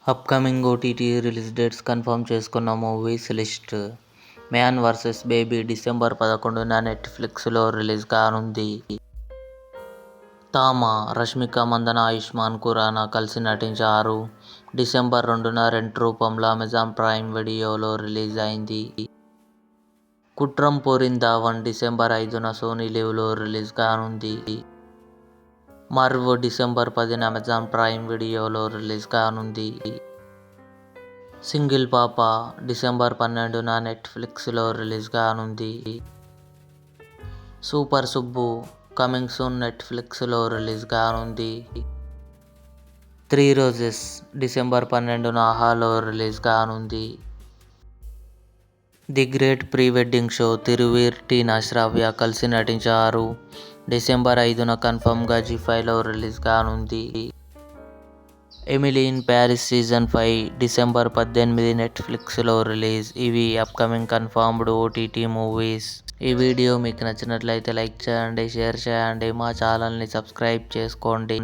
Upcoming OTT release dates confirm చేసుకున్న movies list. Man versus baby December 11న నెట్ఫ్లిక్స్లో release కానుంది. తామా, రష్మిక మందన, ఆయుష్మాన్ ఖురానా కలిసి నటించారు. డిసెంబర్ 2న రెంట్ రూపంలో అమెజాన్ ప్రైమ్ వీడియోలో రిలీజ్ అయింది. కుట్రం పోరిందా 1 డిసెంబర్ 5న సోనీ లివ్లో రిలీజ్ కానుంది. మర్వ్ డిసెంబర్ 10న అమెజాన్ ప్రైమ్ వీడియోలో రిలీజ్ కానుంది. సింగిల్ పాప డిసెంబర్ 12న నెట్ఫ్లిక్స్లో రిలీజ్ కానుంది. సూపర్ సుబ్బు కమింగ్ సూన్ నెట్ఫ్లిక్స్లో రిలీజ్ కానుంది. 3 రోజెస్ డిసెంబర్ 12న ఆహాలో రిలీజ్ కానుంది. The great pre wedding show Thiruveer, Teena Shravya కలిసి నటించారు. డిసెంబర్ 5న కన్ఫర్మ్గా జీ5లో రిలీజ్ కానుంది. Emily in Paris season 5 December 18 నెట్ఫ్లిక్స్లో రిలీజ్. ఇవి అప్కమింగ్ కన్ఫర్మ్డ్ ఓటీటీ మూవీస్. ఈ వీడియో మీకు నచ్చినట్లయితే లైక్ చేయండి, షేర్ చేయండి, మా ఛానల్ని సబ్స్క్రైబ్ చేసుకోండి.